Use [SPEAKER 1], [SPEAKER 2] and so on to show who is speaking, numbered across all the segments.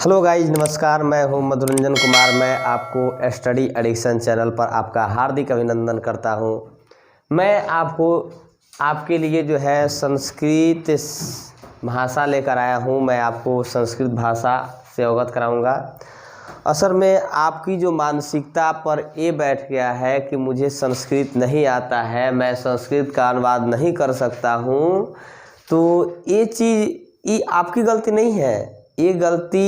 [SPEAKER 1] Hello guys, नमस्कार। मैं हूं मधुरंजन कुमार। मैं आपको स्टडी एडिक्शन चैनल पर आपका हार्दिक अभिनंदन करता हूं। मैं आपके लिए जो है संस्कृत भाषा लेकर आया हूं। मैं आपको संस्कृत भाषा से अवगत कराऊंगा। असल में आपकी जो मानसिकता पर ये बैठ गया है कि मुझे संस्कृत नहीं आता है, मैं संस्कृत का अनुवाद नहीं कर सकता हूं, तो ये आपकी गलती नहीं है। ये गलती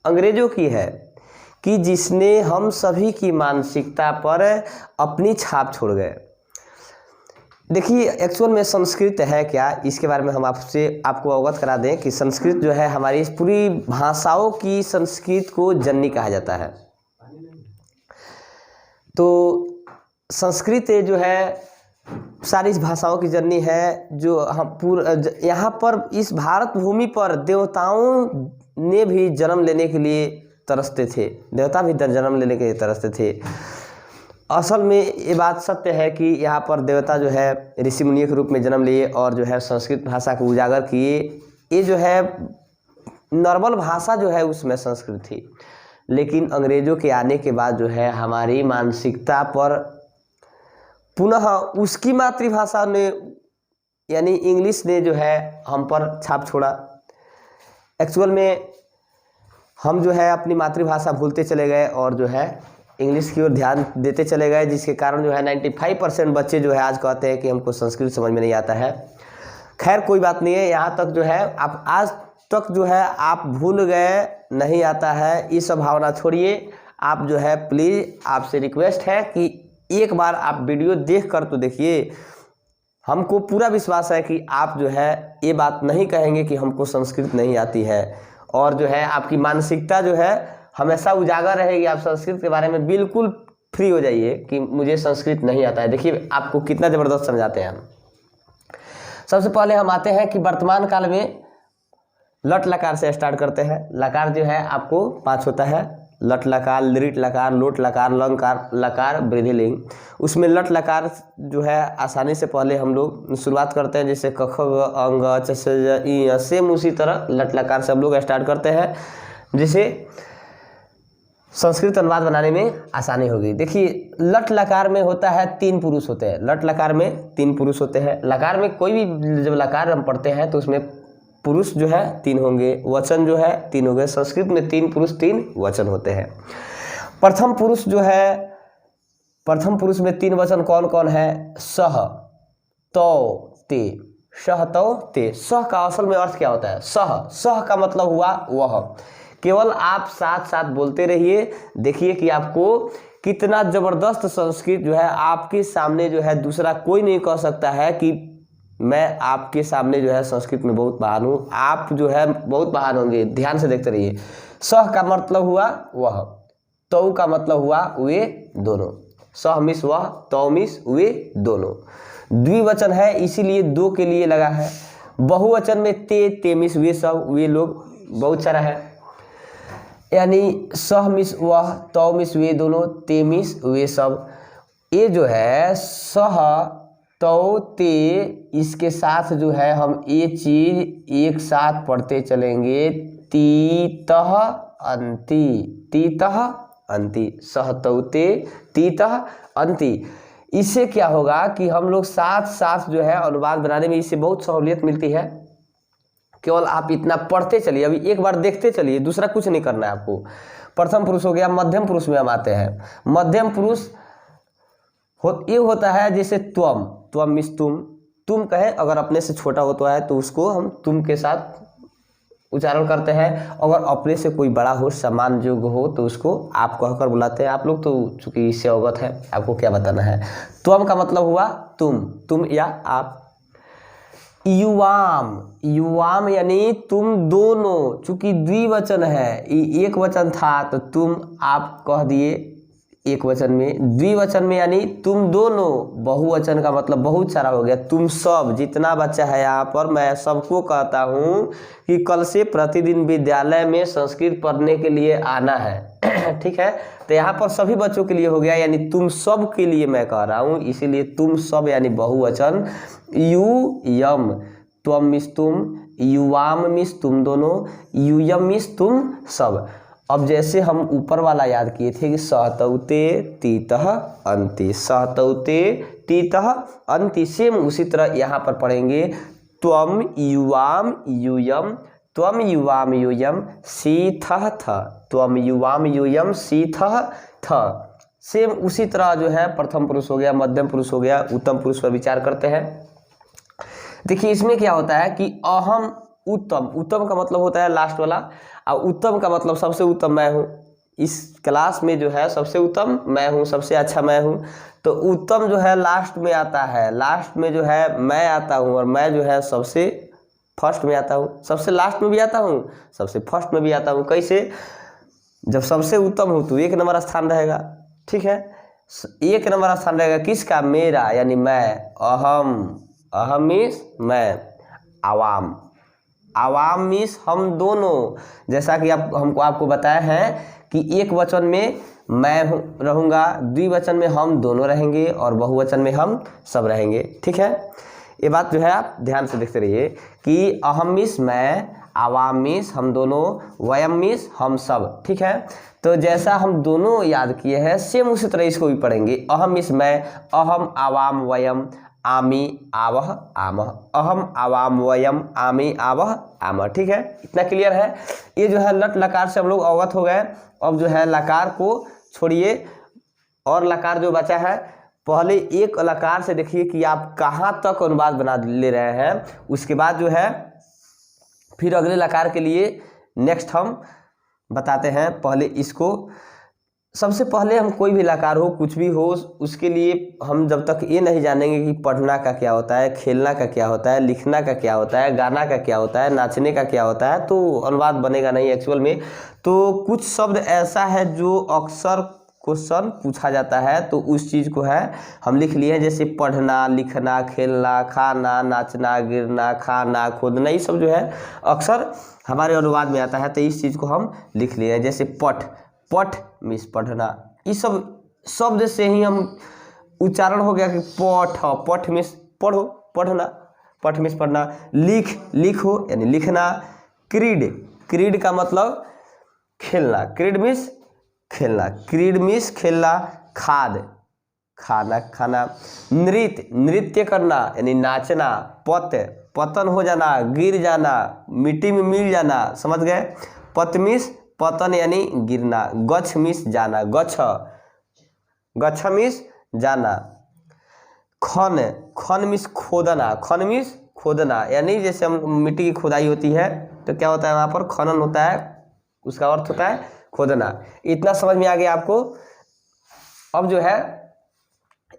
[SPEAKER 1] अंग्रेजों की है कि जिसने हम सभी की मानसिकता पर अपनी छाप छोड़ गए। देखिए, एक्चुअल में संस्कृत है क्या, इसके बारे में हम आपको अवगत करा दें कि संस्कृत जो है हमारी पूरी भाषाओं की संस्कृत को जननी कहा जाता है। तो संस्कृत जो है सारी भाषाओं की जननी है। जो हम यहाँ पर इस भारत भूमि पर देवताओं ने भी जन्म लेने के लिए तरसते थे। देवता भी जन्म लेने के लिए तरसते थे। असल में ये बात सत्य है कि यहाँ पर देवता जो है ऋषि मुनियों के रूप में जन्म लिए और जो है संस्कृत भाषा को उजागर किए। ये जो है नॉर्मल भाषा जो है उसमें संस्कृत थी, लेकिन अंग्रेजों के आने के बाद जो है हमारी मानसिकता पर पुनः उसकी मातृभाषा ने यानी इंग्लिश ने जो है हम पर छाप छोड़ा। एक्चुअल में हम जो है अपनी मातृभाषा भूलते चले गए और जो है इंग्लिश की ओर ध्यान देते चले गए, जिसके कारण जो है 95% बच्चे जो है आज कहते हैं कि हमको संस्कृत समझ में नहीं आता है। खैर कोई बात नहीं है। यहाँ तक जो है आप आज तक जो है आप भूल गए, नहीं आता है, ये सब भावना छोड़िए। आप जो है प्लीज़ आपसे रिक्वेस्ट है कि एक बार आप वीडियो देख कर तो देखिए। हमको पूरा विश्वास है कि आप जो है ये बात नहीं कहेंगे कि हमको संस्कृत नहीं आती है, और जो है आपकी मानसिकता जो है हमेशा उजागर रहेगी। आप संस्कृत के बारे में बिल्कुल फ्री हो जाइए कि मुझे संस्कृत नहीं आता है। देखिए आपको कितना ज़बरदस्त समझाते हैं हम। सबसे पहले हम आते हैं कि वर्तमान काल में लट लकार से स्टार्ट करते हैं। लकार जो है आपको 5 होता है। लट लकार, लिट लकार, लोट लकार, लंकार, लकार, वृद्धिलिंग। उसमें लट लकार जो है आसानी से पहले हम लोग शुरुआत करते हैं, जैसे क ख ग अंग च स ज ई, सेम उसी तरह लट लकार से हम लोग स्टार्ट करते हैं, जिसे संस्कृत अनुवाद बनाने में आसानी होगी। देखिए लट लकार में होता है 3 पुरुष होते हैं। लट लकार में 3 पुरुष होते हैं। लकार में कोई भी जब लकार हम पढ़ते हैं तो उसमें पुरुष जो है 3 होंगे, वचन जो है 3 होंगे। संस्कृत में 3 पुरुष 3 वचन होते हैं। प्रथम पुरुष जो है, प्रथम पुरुष में 3 वचन कौन कौन है? सह, तौ, ते। सह, तौ, ते। सह का असल में अर्थ क्या होता है? सह, सह का मतलब हुआ वह। केवल आप साथ साथ बोलते रहिए, देखिए कि आपको कितना जबरदस्त संस्कृत जो है आपके सामने जो है दूसरा कोई नहीं कह सकता है कि मैं आपके सामने जो है संस्कृत में बहुत महान हूँ। आप जो है बहुत महान होंगे। ध्यान से देखते रहिए। सह का मतलब हुआ वह, तौ का मतलब हुआ वे दोनों। सह मिस वह, तौ मिस वे दोनों। द्विवचन है इसीलिए 2 के लिए लगा है। बहुवचन में ते मिस वे सब, वे लोग बहुत सारा है। यानी सह मिस वह, तौ मिस वे दोनों, ते मिस वे सब। ये जो है सह, तौ, ते, इसके साथ जो है हम ये चीज एक साथ पढ़ते चलेंगे। तीतः अंति, तीतः अंति, सह तौ ते तीतः अंति। इससे क्या होगा कि हम लोग साथ साथ जो है अनुवाद बनाने में इससे बहुत सहूलियत मिलती है। केवल आप इतना पढ़ते चलिए, अभी एक बार देखते चलिए, दूसरा कुछ नहीं करना है आपको। प्रथम पुरुष हो गया। मध्यम पुरुष में हम आते हैं। मध्यम पुरुष ये होता है जैसे त्वम, त्वम मिस तुम कहें, अगर अपने से छोटा होता है तो उसको हम तुम के साथ उच्चारण करते हैं। अगर अपने से कोई बड़ा हो, समान योग्य हो, तो उसको आप कहकर बुलाते हैं। आप लोग तो चूंकि इससे अवगत है, आपको क्या बताना है। त्वम का मतलब हुआ तुम या आप। युवाम, युवाम यानी तुम दोनों, चूंकि द्विवचन है, एक वचन था तो तुम आप कह दिए एक वचन में। द्विवचन में यानी तुम दोनों। बहुवचन का मतलब बहुत सारा हो गया। तुम सब, जितना बच्चा है यहाँ पर, मैं सबको कहता हूँ कि कल से प्रतिदिन विद्यालय में संस्कृत पढ़ने के लिए आना है। ठीक है, तो यहाँ पर सभी बच्चों के लिए हो गया, यानी तुम सब के लिए मैं कह रहा हूँ, इसीलिए तुम सब यानी बहुवचन। यू यम, त्वम मिस तुम, युवाम मीन्स तुम दोनों, यूयम मीन्स तुम सब। अब जैसे हम ऊपर वाला याद किए थे कि सहतौते तीतः अंति, सहतौते तीतः अंति, सेम उसी तरह यहाँ पर पढ़ेंगे त्वम युवाम यूयम, त्वम युवाम यूयम सीथः थ, त्वम युवाम यूयम सीथः थ। सेम उसी तरह जो है प्रथम पुरुष हो गया, मध्यम पुरुष हो गया, उत्तम पुरुष पर विचार करते हैं। देखिए इसमें क्या होता है कि अहम उत्तम, उत्तम का मतलब होता है लास्ट वाला, और उत्तम का मतलब सबसे उत्तम मैं हूँ, इस क्लास में जो है सबसे उत्तम मैं हूँ, सबसे अच्छा मैं हूँ। तो उत्तम जो है लास्ट में आता है, लास्ट में जो है मैं आता हूँ, और मैं जो है सबसे फर्स्ट में आता हूँ, सबसे लास्ट में भी आता हूँ, सबसे फर्स्ट में भी आता हूँ। कैसे? जब सबसे उत्तम हूँ तो 1 नंबर स्थान रहेगा, ठीक है, 1 नंबर स्थान रहेगा किसका? मेरा, यानी मैं। अहम, अहम मीन्स मैं, आवाम, आवाम मीन्स हम दोनों। जैसा कि हमको आपको बताया है कि एक वचन में मैं रहूँगा, द्विवचन में हम दोनों रहेंगे, और बहुवचन में हम सब रहेंगे, ठीक है। ये बात जो है आप ध्यान से देखते रहिए कि अहम मीन्स मैं, आवाम मीन्स हम दोनों, वयम मीन्स हम सब, ठीक है। तो जैसा हम दोनों याद किए हैं सेम उसी तरह इसको भी पढ़ेंगे। अहम मीन्स मैं, अहम आवाम वयम आमी आवह आमह, अहम आवाम वयम आमी आवह आमह, ठीक है। इतना क्लियर है। ये जो है लट लकार से हम लोग अवगत हो गए। अब जो है लकार को छोड़िए और लकार जो बचा है, पहले एक लकार से देखिए कि आप कहाँ तक अनुवाद बना ले रहे हैं, उसके बाद जो है फिर अगले लकार के लिए नेक्स्ट हम बताते हैं। पहले इसको, सबसे पहले हम कोई भी लकार हो, कुछ भी हो, उसके लिए हम जब तक ये नहीं जानेंगे कि पढ़ना का क्या होता है, खेलना का क्या होता है, लिखना का क्या होता है, गाना का क्या होता है, नाचने का क्या होता है, तो अनुवाद बनेगा नहीं एक्चुअल में। तो कुछ शब्द ऐसा है जो अक्सर क्वेश्चन पूछा जाता है, तो उस चीज़ को है हम लिख लिए हैं, जैसे पढ़ना, लिखना, खेलना, खाना, नाचना, गिरना, खाना, खोदना, ये सब जो है अक्सर हमारे अनुवाद में आता है, तो इस चीज़ को हम लिख लिए हैं। जैसे पठ, पठ मीन्स पढ़ना, ये सब शब्द से ही हम उच्चारण हो गया कि पठ, पठ मीन्स पढ़ो, पढ़ना, पठ मीन्स पढ़ना। लिख, लिखो यानी लिखना। क्रीड, क्रीड का मतलब खेलना, क्रीड मीन्स खेलना, क्रीड मीन्स खेलना। खाद, खाना, खाना। नृत्य, नृत्य करना यानी नाचना। पत, पतन हो जाना, गिर जाना, मिट्टी में मिल जाना, समझ गए। पत मीन्स पतन यानी गिरना। गच्छ मीन्स जाना, गच्छ, गच्छ मीन्स जाना। खन, खन मीन्स खोदना, खन मीन्स खोदना, यानी जैसे हम मिट्टी की खुदाई होती है तो क्या होता है वहाँ पर खनन होता है, उसका अर्थ होता है खोदना। इतना समझ में आ गया आपको। अब जो है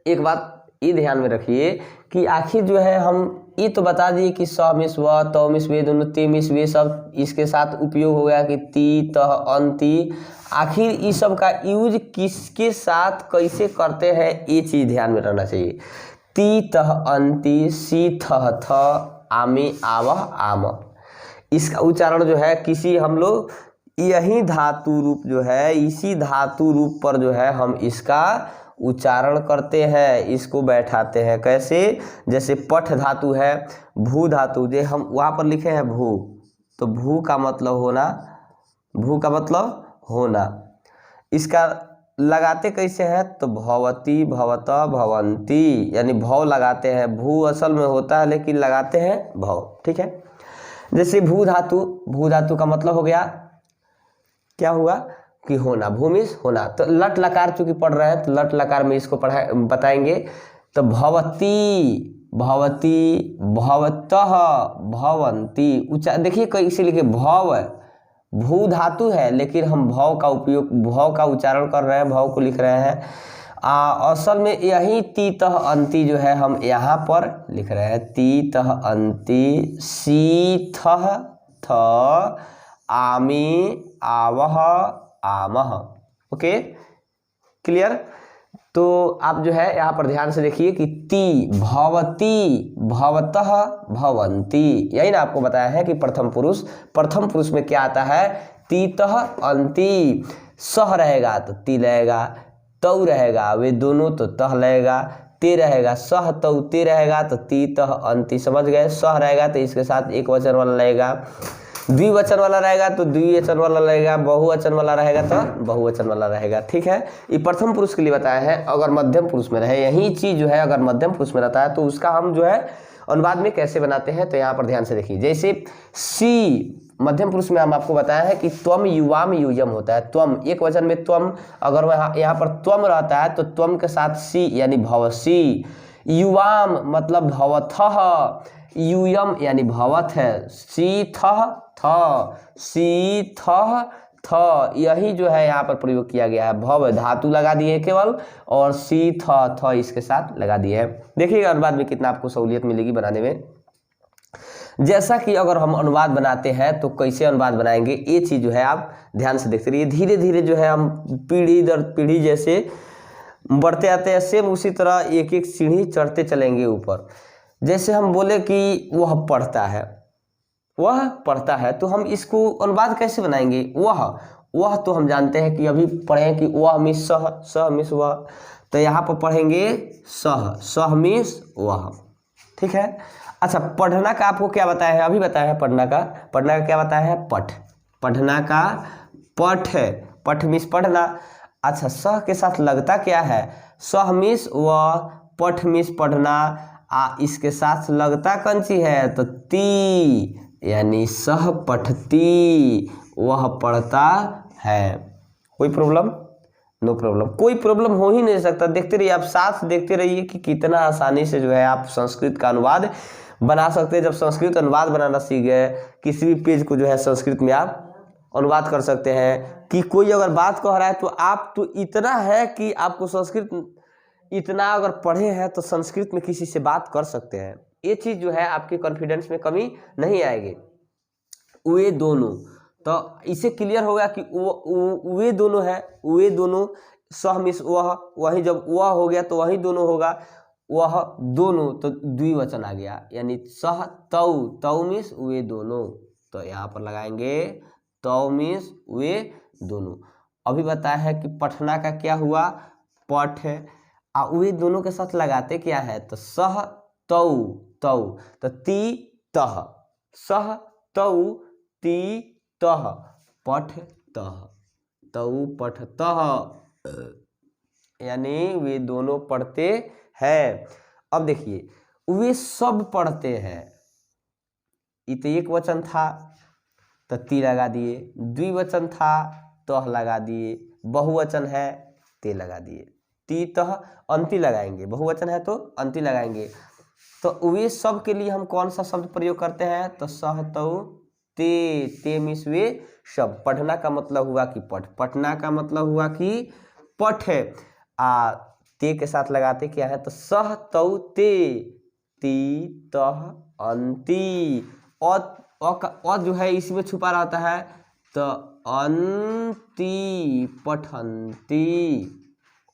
[SPEAKER 1] एक बात ये ध्यान में रखिए कि आखिर जो है हम ये तो बता दिए कि स मिस व, त मिस वे, दोनों ते मिस वे, सब इसके साथ उपयोग हो गया कि ती, तह, अंति। आखिर इस सब का यूज किसके साथ कैसे करते हैं ये चीज़ ध्यान में रहना चाहिए। ती, तह, अंति, सी, थह, थ, आमी, आवह, आम, इसका उच्चारण जो है किसी हम लोग यही धातु रूप जो है, इसी धातु रूप पर जो है हम इसका उच्चारण करते हैं, इसको बैठाते हैं। कैसे? जैसे पठ धातु है, भू धातु, जो हम वहाँ पर लिखे हैं भू, तो भू का मतलब होना, भू का मतलब होना। इसका लगाते कैसे हैं? तो भवती, भवतः, भवंती, यानी भव लगाते हैं। भू असल में होता है लेकिन लगाते हैं भव, ठीक है। जैसे भू धातु, भू धातु का मतलब हो गया, क्या हुआ कि होना, भूमिस होना। तो लट लकार चूंकि पढ़ रहे हैं तो लट लकार में इसको बताएंगे। तो भवती, भवती, भवतः, भवंती, देखिए कैसे लिखे, भव भू धातु है लेकिन हम भव का उपयोग, भव का उच्चारण कर रहे हैं, भव को लिख रहे हैं। असल में यही ती, तह, अंति जो है हम यहाँ पर लिख रहे हैं। ती, तह, अंति, सी, थह, थ, आमी, आवह, आमह। Okay, clear. तो आप जो है यहाँ पर ध्यान से देखिए कि ती, भवती, भवतः, भवंती, यही ना आपको बताया है कि प्रथम पुरुष, प्रथम पुरुष में क्या आता है? ती, तह, अंति। सह रहेगा तो ती लगेगा, तौ रहेगा वे दोनों तो तह लगेगा, ते रहेगा, सह तऊ ते रहेगा तो ती तह अंति, समझ गए। सह रहेगा तो इसके साथ एक वचन वाला रहेगा, द्विवचन वाला रहेगा तो द्विवचन वाला रहेगा, बहुवचन वाला रहेगा तो बहुवचन वाला रहेगा। ठीक है, ये प्रथम पुरुष के लिए बताया है। अगर मध्यम पुरुष में रहे यही चीज जो है, अगर मध्यम पुरुष में रहता है तो उसका हम जो है अनुवाद में कैसे बनाते हैं, तो यहाँ पर ध्यान से देखिए। जैसे सी मध्यम पुरुष में हम आपको बताया है कि त्वम युवाम यूयम होता है। त्वम एक वचन में त्वम, अगर यहाँ पर त्वम रहता है तो त्वम के साथ सी यानी भवसी, युवाम मतलब भवथः, यूयम यानी भवत है, सी थह थ, सी थह थ, यही जो है यहाँ पर प्रयोग किया गया है। भव धातु लगा दिए केवल और सी थ इसके साथ लगा दिए हैं। देखिएगा अनुवाद में कितना आपको सहूलियत मिलेगी बनाने में। जैसा कि अगर हम अनुवाद बनाते हैं तो कैसे अनुवाद बनाएंगे, ये चीज़ जो है आप ध्यान से देखते रहिए। धीरे धीरे जो है हम पीढ़ी दर पीढ़ी जैसे बढ़ते आते हैं, सेम उसी तरह एक एक सीढ़ी चढ़ते चलेंगे ऊपर। जैसे हम बोले कि वह पढ़ता है, वह पढ़ता है, तो हम इसको अनुवाद कैसे बनाएंगे। वह तो हम जानते हैं कि अभी पढ़े कि वह मिस सह, सह मिस वह, तो यहाँ पर पढ़ेंगे सह, सह मिस वह। ठीक है। अच्छा, पढ़ना का आपको क्या बताया है, अभी बताया है पढ़ना का क्या बताया है, पठ। पढ़ना का पठ है, पठ मिस पढ़ना। अच्छा, सह के साथ लगता क्या है, सह मिस वह, पठ मिस पढ़ना, इसके साथ लगता कौन सी है, तो ती यानी सह पठती, वह पढ़ता है। कोई प्रॉब्लम, नो प्रॉब्लम, कोई प्रॉब्लम हो ही नहीं सकता। देखते रहिए आप, साथ देखते रहिए कि कितना आसानी से जो है आप संस्कृत का अनुवाद बना सकते हैं। जब संस्कृत अनुवाद बनाना सीख गए, किसी भी पेज को जो है संस्कृत में आप अनुवाद कर सकते हैं। कि कोई अगर बात कह रहा है तो आप तो इतना है कि आपको संस्कृत इतना अगर पढ़े हैं तो संस्कृत में किसी से बात कर सकते हैं। ये चीज़ जो है आपके कॉन्फिडेंस में कमी नहीं आएगी। वे दोनों, तो इससे क्लियर होगा कि वे दोनों है, वे दोनों, सह मिस वह, वही जब वह हो गया तो वही दोनों होगा, वह दोनों तो द्विवचन आ गया, यानी सह तौ, तौ मिस वे दोनों, तो यहाँ पर लगाएंगे तौ मिस वे दोनों। अभी बताया है कि पठना का क्या हुआ, पठ है, वे दोनों के साथ लगाते क्या है, तो सह तौ, तौ तो ती तह, सह तौ ती तह, पठ तह, तौ पठ तह, यानी वे दोनों पढ़ते हैं। अब देखिए, वे सब पढ़ते हैं, ये तो एक वचन था तो ती लगा दिए, द्विवचन था तह लगा दिए, बहुवचन है ते लगा दिए, ती तह अंति लगाएंगे, बहुवचन है तो अंति लगाएंगे। तो वे सब के लिए हम कौन सा शब्द प्रयोग करते हैं, तो सह तौ ते मिस वे सब। पढ़ना का मतलब हुआ कि पठ, पढ़ना का मतलब हुआ कि पठ है, ते के साथ लगाते क्या है, तो सह तौ ते, ती तह अंति। अ जो है इसमें छुपा रहता है, तो अंति पठंती,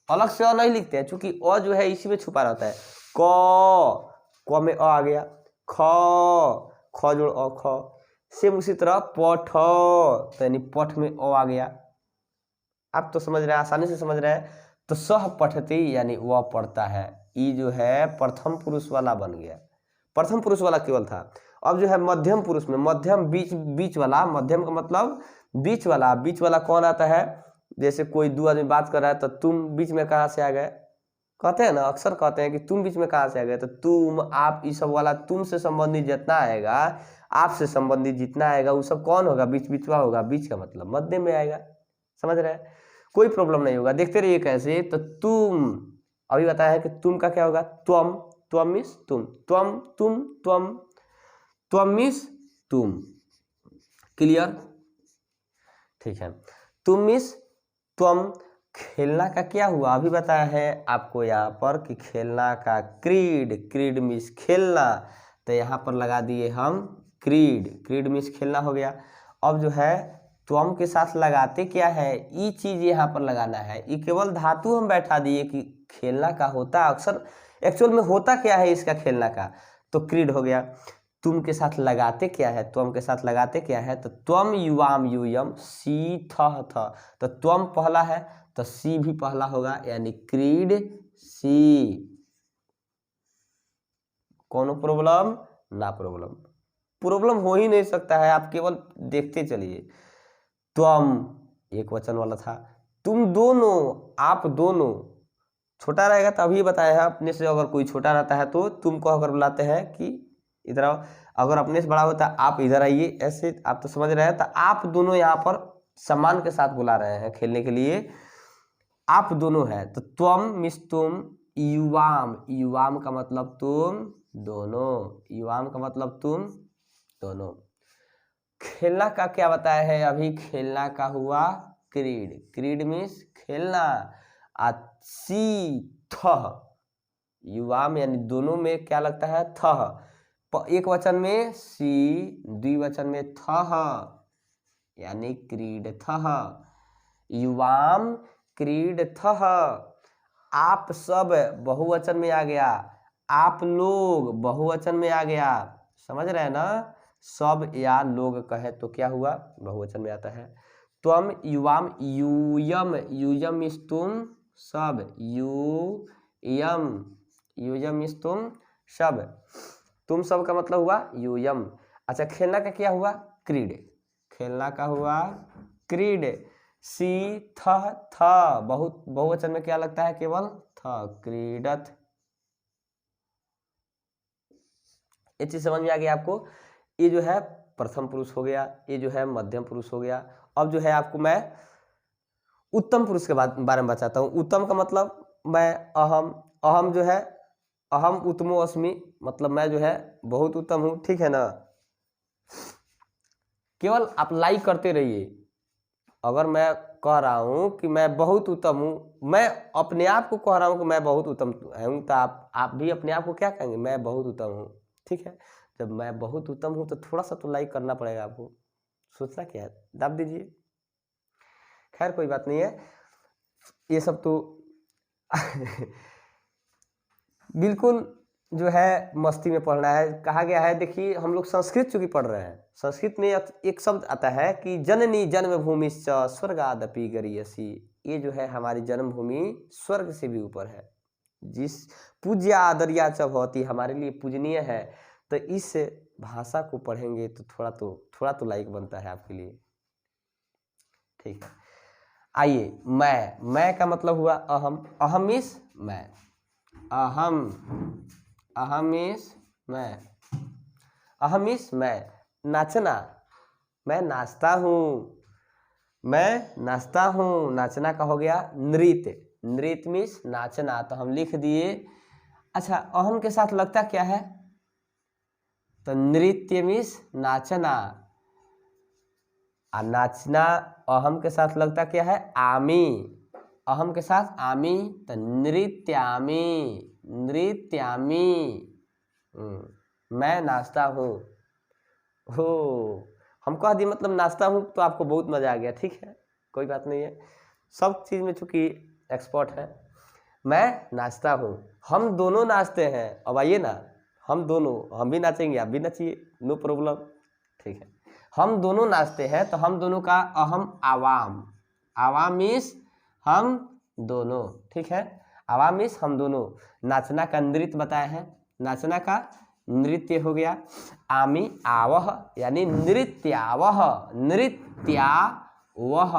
[SPEAKER 1] अलग से अ नहीं लिखते हैं, क्योंकि अ जो है इसी में छुपा रहता है। क में अ आ गया, ख जोड़ अ, ख। सेम उसी तरह पठ, तो यानी पठ में अ आ गया। आप तो समझ रहे हैं, आसानी से समझ रहे हैं। तो सह पठती यानी वह पढ़ता है, ये जो है प्रथम पुरुष वाला बन गया। प्रथम पुरुष वाला केवल था। अब जो है मध्यम पुरुष में, मध्यम बीच वाला, मध्यम का मतलब बीच वाला। बीच वाला कौन आता है, जैसे कोई दो आदमी बात कर रहा है तो तुम बीच में कहाँ से आ गए, कहते हैं ना, अक्सर कहते हैं कि तुम बीच में कहाँ से आ गए, तो तुम, आप, ये सब वाला तुम से संबंधित जितना आएगा, आप से संबंधित जितना आएगा वो सब कौन होगा, बीचवा होगा। बीच का मतलब मध्य में आएगा, समझ रहे हैं, कोई प्रॉब्लम नहीं होगा। देखते रहिए कैसे। तो तुम, अभी बताया है कि तुम का क्या होगा, त्वम, त्वम मीन्स तुम, त्वम तुम, त्वम, त्वम मीन्स तुम। क्लियर, ठीक है। तुम मीन्स त्वम। खेलना का क्या हुआ, अभी बताया है आपको यहाँ पर कि खेलना का क्रीड, क्रीड मीन्स खेलना, तो यहाँ पर लगा दिए हम क्रीड, क्रीड मीन्स खेलना हो गया। अब जो है त्वम के साथ लगाते क्या है, ये चीज यहाँ पर लगाना है। ये केवल धातु हम बैठा दिए कि खेलना का होता अक्सर, एक्चुअल में होता क्या है इसका खेलना का, तो क्रीड हो गया। तुम के साथ लगाते क्या है, त्वम के साथ लगाते क्या है, तो त्वम युवाम यूयम सी थ, तो त्वम पहला है तो सी भी पहला होगा, यानी क्रीड सी, कौन प्रॉब्लम? ना प्रॉब्लम। प्रॉब्लम हो ही नहीं सकता है, आप केवल देखते चलिए। त्वम एक वचन वाला था, तुम दोनों, आप दोनों, छोटा रहेगा तभी बताया है। अपने से अगर कोई छोटा रहता है तो तुम को अगर बुलाते हैं कि इधर आओ, अगर अपने से बड़ा होता है आप इधर आइए, ऐसे आप तो समझ रहे हैं। तो आप दोनों यहाँ पर सम्मान के साथ बुला रहे हैं खेलने के लिए, आप दोनों है। तो त्वम मिस तुम, युवाम, युवाम का मतलब तुम दोनों, युवाम का मतलब तुम दोनों। खेलना का क्या बताया है अभी? खेलना का हुआ क्रीड, क्रीड मीन्स खेलना। सी थह, युवाम यानी दोनों में क्या लगता है? थह। एक वचन में सी, द्विवचन में थह, यानी क्रीड थह, युवाम क्रीड थह। आप सब बहुवचन में आ गया, आप लोग बहुवचन में आ गया, समझ रहे हैं ना? सब या लोग कहे तो क्या हुआ? बहुवचन में आता है। त्वम युवाम, यूयम, यूयम इस तुम सब, यूयम, यूयम इस तुम सब, तुम सब का मतलब हुआ यूयम। अच्छा, खेलना का क्या हुआ? क्रीड, खेलना का हुआ क्रीड। सी थ, बहुत बहुवचन में क्या लगता है? केवल थ, क्रीडत। ये चीज समझ में आ गया आपको? ये जो है प्रथम पुरुष हो गया, ये जो है मध्यम पुरुष हो गया। अब जो है आपको मैं उत्तम पुरुष के बारे में बताता हूँ। उत्तम का मतलब मैं अहम, अहम जो है अहम उत्तमो अस्मि, मतलब मैं जो है बहुत उत्तम हूँ, ठीक है ना? केवल आप लाइक करते रहिए। अगर मैं कह रहा हूँ कि मैं बहुत उत्तम हूँ, मैं अपने आप को कह रहा हूँ कि मैं बहुत उत्तम हूँ, तो आप भी अपने आप को क्या कहेंगे? मैं बहुत उत्तम हूँ, ठीक है? जब मैं बहुत उत्तम हूँ तो थोड़ा सा तो लाइक करना पड़ेगा आपको, सोचना क्या है, दाब दीजिए। खैर कोई बात नहीं है, ये सब तो बिल्कुल जो है मस्ती में पढ़ना है। कहा गया है, देखिए हम लोग संस्कृत चूंकि पढ़ रहे हैं, संस्कृत में एक शब्द आता है कि जननी जन्मभूमिश्च स्वर्गादपि गरीयसी। ये जो है हमारी जन्मभूमि स्वर्ग से भी ऊपर है, जिस पूज्या आदर्या च भवति, हमारे लिए पूजनीय है। तो इस भाषा को पढ़ेंगे तो थोड़ा तो लाइक बनता है आपके लिए, ठीक है? आइए, मैं का मतलब हुआ अहम, अहम इस मैं, अहम, अहम इस मैं, अहम इस मैं। नाचना, मैं नाचता हूँ, मैं नाचता हूँ, नाचना का हो गया नृत्य, नृत्य मीन्स नाचना, तो हम लिख दिए। अच्छा, अहम के साथ लगता क्या है? तो नृत्य मीन्स नाचना, और नाचना अहम के साथ लगता क्या है? आमी, अहम के साथ आमी, तो नृत्यामी, नृत्यामी। मैं नाचता हूँ, हो, हम कह दिए मतलब नाचता हूँ, तो आपको बहुत मजा आ गया, ठीक है? कोई बात नहीं है, सब चीज़ में चूंकि एक्सपर्ट है। मैं नाचता हूँ, हम दोनों नाचते हैं। अब आइए ना, हम दोनों, हम भी नाचेंगे, आप भी नाचिए, नो प्रॉब्लम, ठीक है? हम दोनों नाचते हैं, तो हम दोनों का अहम आवाम, आवाम मीन्स हम दोनों, ठीक है? आवाम मीन्स हम दोनों। नाचना का नृत्य बताया है, नाचना का नृत्य हो गया। आमी आवह यानी नृत्यावह, नृत्यावह,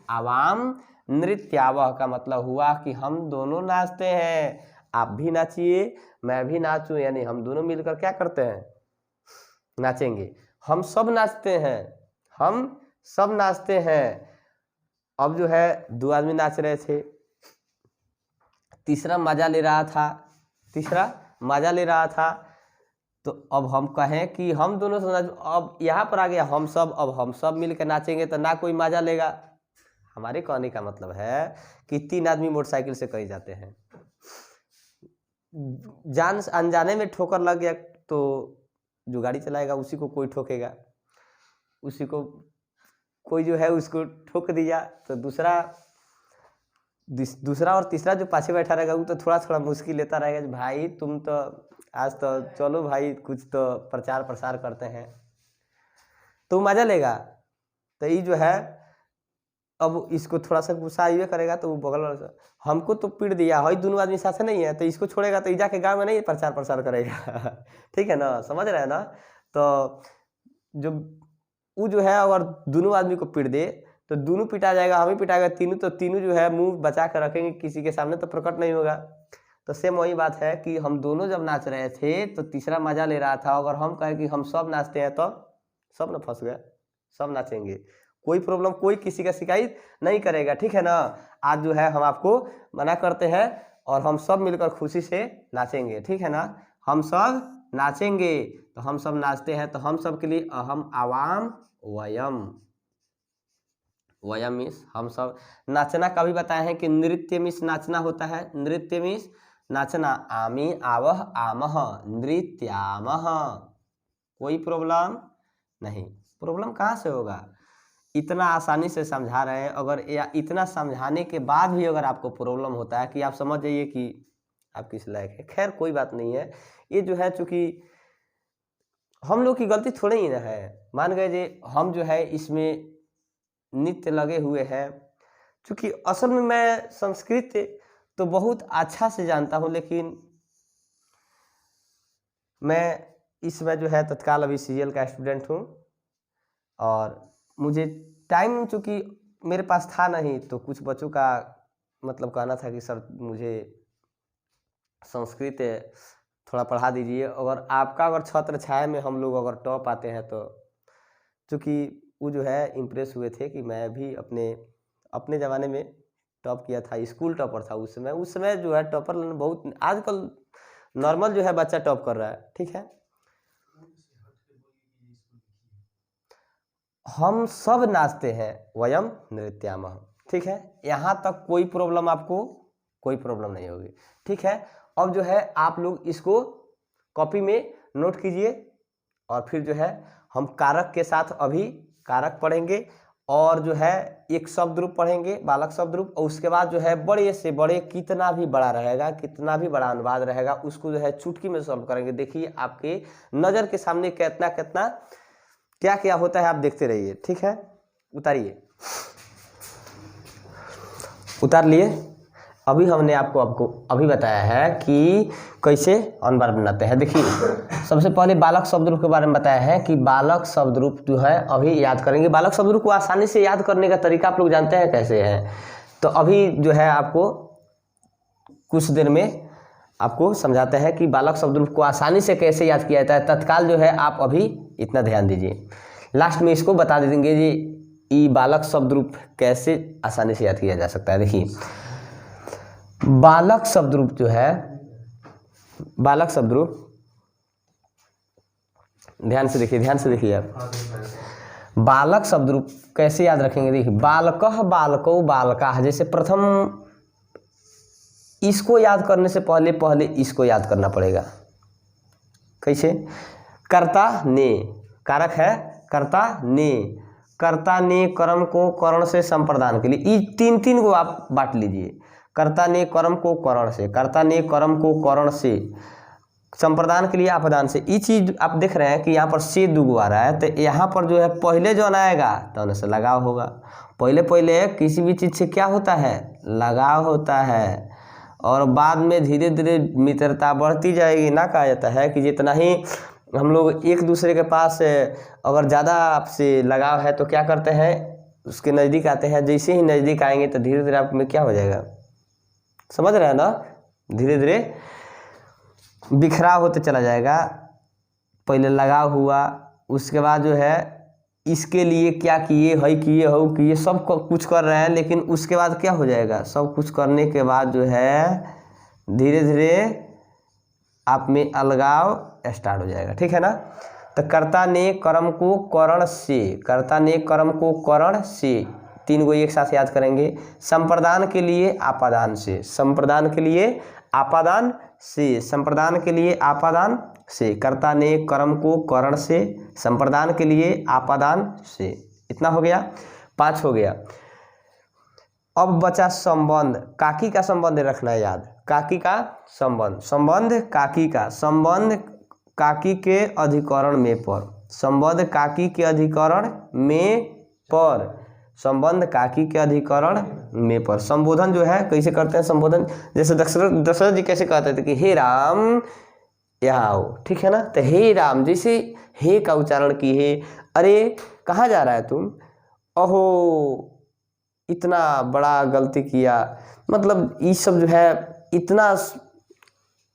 [SPEAKER 1] आवाम नृत्यावह का मतलब हुआ कि हम दोनों नाचते हैं। आप भी नाचिए, मैं भी नाचूं, यानी हम दोनों मिलकर क्या करते हैं? नाचेंगे। हम सब नाचते हैं, हम सब नाचते हैं। अब जो है दो आदमी नाच रहे थे, तीसरा मजा ले रहा था, तीसरा मजा ले रहा था। तो अब हम कहें कि हम दोनों से नाच, अब यहाँ पर आ गया हम सब, अब हम सब मिलकर नाचेंगे तो ना कोई मजा लेगा। हमारे कहने का मतलब है कि तीन आदमी मोटरसाइकिल से कहीं जाते हैं, जान अनजाने में ठोकर लग गया, तो जो गाड़ी चलाएगा उसी को कोई ठोकेगा, उसी को कोई जो है उसको ठोक दिया, तो दूसरा और तीसरा जो पाछे बैठा रहेगा वो तो थोड़ा थोड़ा मुश्किल लेता रहेगा, भाई तुम तो आज तो चलो भाई कुछ तो प्रचार प्रसार करते हैं, तो मजा लेगा। तो ये जो है अब इसको थोड़ा सा गुस्सा ये करेगा तो वो बगल वाला हमको तो पीट दिया, हई दोनों आदमी साथ नहीं है, तो इसको छोड़ेगा तो जाके गांव में नहीं प्रचार प्रसार करेगा। ठीक है ना, समझ रहे हैं ना। तो जो वो जो है अगर दोनों आदमी को पीट दे तो दोनों पिटा जाएगा, हम ही पिटाएगा तीनों, तो तीनों जो है मुंह बचा कर रखेंगे, किसी के सामने तो प्रकट नहीं होगा। तो सेम वही बात है कि हम दोनों जब नाच रहे थे तो तीसरा मजा ले रहा था, अगर हम कहें कि हम सब नाचते हैं तो सब ना फंस गए, सब नाचेंगे, कोई प्रॉब्लम, कोई किसी का शिकायत नहीं करेगा। ठीक है ना। आज जो है हम आपको मना करते हैं और हम सब मिलकर खुशी से नाचेंगे। ठीक है ना, हम सब नाचेंगे। तो हम सब नाचते हैं तो हम सब के लिए अहम आवाम वयम, वयम मीन्स हम सब। नाचना का भी बताए हैं कि नृत्य मीन्स नाचना होता है, नृत्य मीन्स नाचना। आमी आवह आमह नृत्यामह, कोई प्रॉब्लम नहीं। प्रॉब्लम कहाँ से होगा, इतना आसानी से समझा रहे हैं, अगर या इतना समझाने के बाद भी अगर आपको प्रॉब्लम होता है कि आप समझ जाइए कि आप किस लायक है। खैर कोई बात नहीं है, ये जो है चूँकि हम लोग की गलती थोड़ी ही ना है, मान गए जे हम जो है इसमें नित्य लगे हुए हैं। क्योंकि असल में मैं संस्कृत तो बहुत अच्छा से जानता हूँ, लेकिन मैं इसमें जो है तत्काल अभी सीजीएल का स्टूडेंट हूँ और मुझे टाइम चूँकि मेरे पास था नहीं, तो कुछ बच्चों का मतलब कहना था कि सर मुझे संस्कृत थोड़ा पढ़ा दीजिए। अगर आपका अगर छत्र छाया में हम लोग अगर टॉप आते हैं तो, चूँकि वो जो है इम्प्रेस हुए थे कि मैं भी अपने ज़माने में टॉप किया था, स्कूल टॉपर था उस समय जो है टॉपर बहुत, आजकल नॉर्मल जो है बच्चा टॉप कर रहा है। ठीक है, हम सब नाचते हैं, वयम नृत्यामः। ठीक है, यहाँ तक कोई प्रॉब्लम, आपको कोई प्रॉब्लम नहीं होगी। ठीक है, अब जो है आप लोग इसको कॉपी में नोट कीजिए और फिर जो है हम कारक के साथ अभी कारक पढ़ेंगे और जो है एक शब्द रूप पढ़ेंगे, बालक शब्द रूप, और उसके बाद जो है बड़े से बड़े कितना भी बड़ा रहेगा, कितना भी बड़ा अनुवाद रहेगा, उसको जो है चुटकी में सॉल्व करेंगे। देखिए आपके नज़र के सामने कितना कितना क्या क्या होता है, आप देखते रहिए। ठीक है, उतारिए, उतार लिए। अभी हमने आपको अभी बताया है कि कैसे अनुवाद बनाते हैं। देखिए सबसे पहले बालक शब्द रूप के बारे में बताया है कि बालक शब्द रूप जो है अभी याद करेंगे। बालक शब्द रूप को आसानी से याद करने का तरीका आप लोग जानते हैं कैसे है, तो अभी जो है आपको कुछ देर में आपको समझाते हैं कि बालक शब्द रूप को आसानी से कैसे याद किया जाता है। तत्काल जो है आप अभी इतना ध्यान दीजिए, लास्ट में इसको बता देंगे जी ये बालक शब्द रूप कैसे आसानी से याद किया जा सकता है। देखिए बालक शब्द रूप जो है, बालक शब्द रूप ध्यान से देखिए आप, बालक शब्द रूप कैसे याद रखेंगे। देखिए बालकः बालकौ बालकाः, जैसे प्रथम इसको याद करने से पहले इसको याद करना पड़ेगा। कैसे, कर्ता ने, कारक है कर्ता ने, कर्ता ने कर्म को करण से संप्रदान के लिए, ये तीन को आप बांट लीजिए। कर्ता ने कर्म को करण से, कर्ता ने कर्म को करण से, संप्रदान के लिए आपदान से। ये चीज आप देख रहे हैं कि यहाँ पर से दुगो आ रहा है, तो यहाँ पर जो है पहले जो आएगा तो उनसे लगाव होगा। पहले किसी भी चीज़ से क्या होता है, लगाव होता है, और बाद में धीरे धीरे मित्रता बढ़ती जाएगी। ना कहा जाता है कि जितना ही हम लोग एक दूसरे के पास अगर ज़्यादा आपसे लगाव है तो क्या करते हैं, उसके नज़दीक आते हैं। जैसे ही नज़दीक आएंगे तो धीरे धीरे आप में क्या हो जाएगा, समझ रहे हैं ना, धीरे धीरे बिखराव होते चला जाएगा। पहले लगाव हुआ, उसके बाद जो है इसके लिए क्या किए है, किए सब कुछ कर रहे हैं, लेकिन उसके बाद क्या हो जाएगा, सब कुछ करने के बाद जो है धीरे धीरे आप में अलगाव स्टार्ट हो जाएगा। ठीक है ना। तो कर्ता ने कर्म को करण से, कर्ता ने कर्म को करण से, तीन को एक साथ याद करेंगे। संप्रदान के लिए आपादान से, संप्रदान के लिए आपादान से, संप्रदान के लिए आपादान से, कर्ता ने कर्म को करण से, संप्रदान के लिए आपादान से। इतना हो गया, 5 हो गया। अब बचा संबंध, काकी का संबंध रखना है याद, काकी का संबंध, संबंध काकी का, संबंध काकी के अधिकरण में पर, संबंध काकी के अधिकरण में पर, संबंध काकी के अधिकरण में पर। संबोधन जो है कैसे करते हैं संबोधन, जैसे दशरथ जी कैसे कहते थे कि हे राम यहाँ आओ, ठीक है ना। तो हे राम, जैसे हे का उच्चारण की है, अरे कहाँ जा रहा है तुम, अहो इतना बड़ा गलती किया, मतलब ये सब जो है इतना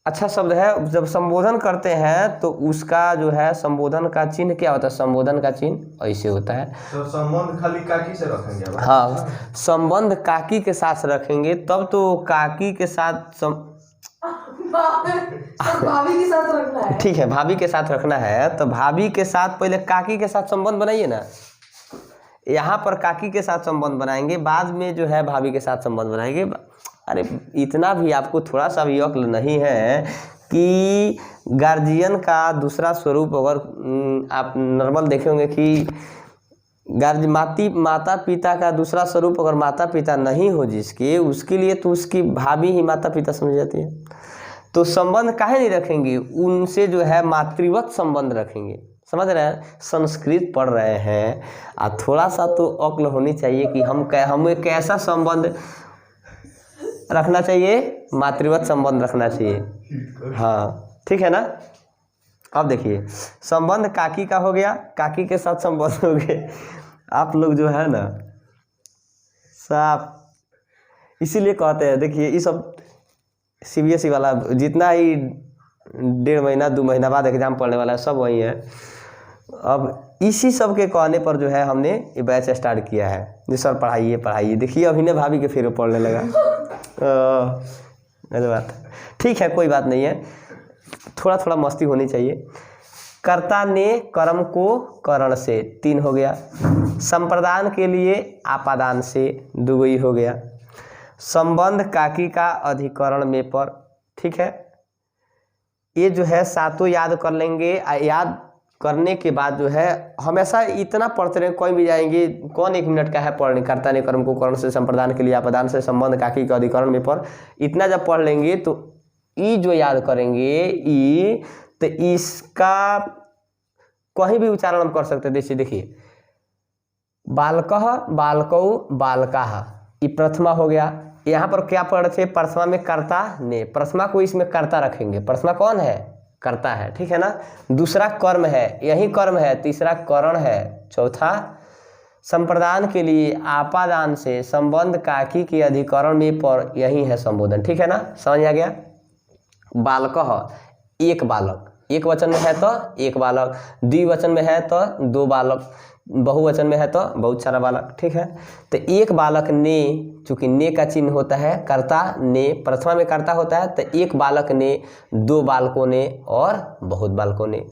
[SPEAKER 1] अच्छा शब्द है। जब संबोधन करते हैं तो उसका जो है संबोधन का चिन्ह क्या होता है, संबोधन का चिन्ह ऐसे होता है।
[SPEAKER 2] तो संबंध खाली काकी से रखेंगे?
[SPEAKER 1] हाँ, संबंध काकी के साथ रखेंगे तब तो काकी के साथ
[SPEAKER 3] भाभी के साथ रखना है।
[SPEAKER 1] ठीक है, भाभी के साथ रखना है तो भाभी के साथ पहले काकी के साथ संबंध बनाइए ना। यहाँ पर काकी के साथ संबंध बनाएंगे, बाद में जो है भाभी के साथ संबंध बनाएंगे। अरे इतना भी आपको थोड़ा सा भी अक्ल नहीं है कि गार्जियन का दूसरा स्वरूप, अगर आप नॉर्मल देखे होंगे कि माता पिता का दूसरा स्वरूप अगर माता पिता नहीं हो जिसके, उसके लिए तो उसकी भाभी ही माता पिता समझ जाती है। तो संबंध काहे नहीं रखेंगे, उनसे जो है मातृवत संबंध रखेंगे। समझ रहे हैं, संस्कृत पढ़ रहे हैं और थोड़ा सा तो अक्ल होनी चाहिए कि हमें कैसा संबंध रखना चाहिए, मातृवत संबंध रखना चाहिए। हाँ ठीक है ना। अब देखिए संबंध काकी का हो गया, काकी के साथ संबंध हो गए। आप लोग जो है ना साफ, इसीलिए कहते हैं, देखिए ये सब CBSE वाला जितना ही 1.5 महीना 2 महीना बाद एग्जाम पढ़ने वाला है सब वही है। अब इसी सब के कहने पर जो है हमने ये बैच स्टार्ट किया है, जो सर पढ़ाइए। देखिए अभी ने भाभी के फिर पढ़ने लगा। ऐसी बात ठीक है, कोई बात नहीं है, थोड़ा थोड़ा मस्ती होनी चाहिए। कर्ता ने कर्म को करण से 3 हो गया, संप्रदान के लिए आपादान से 2 ही हो गया, संबंध काकी का अधिकरण में पर, ठीक है। ये जो है 7 याद कर लेंगे। याद करने के बाद जो है हमेशा इतना पढ़ते रहे, कोई भी जाएंगे, कौन 1 मिनट का है पढ़ने। कर्ता ने कर्म को करण से, संप्रदान के लिए आपादान से, संबंध काकी का अधिकरण में पर, इतना जब पढ़ लेंगे तो ई जो याद करेंगे ई, तो इसका कहीं भी उच्चारण हम कर सकते हैं। जैसे देखिए बालकः बालकौ बालकाः, ये प्रथमा हो गया। यहाँ पर क्या पढ़ थे, प्रथमा में कर्ता ने, प्रथमा को इसमें कर्ता रखेंगे। प्रथमा कौन है, कर्ता है, ठीक है ना। दूसरा कर्म है, यही कर्म है। तीसरा करण है। चौथा संप्रदान के लिए आपादान से, संबंध काकी के अधिकरण में पर, यही है संबोधन, ठीक है ना। समझ आ गया। बालकः, एक बालक, एक वचन में है तो एक बालक, द्विवचन में है तो 2 बालक, बहुवचन में है तो बहुत सारा बालक, ठीक है। तो एक बालक ने, चूंकि ने का चिन्ह होता है, कर्ता ने, प्रथमा में कर्ता होता है, तो एक बालक ने, 2 बालकों ने और बहुत बालकों ने।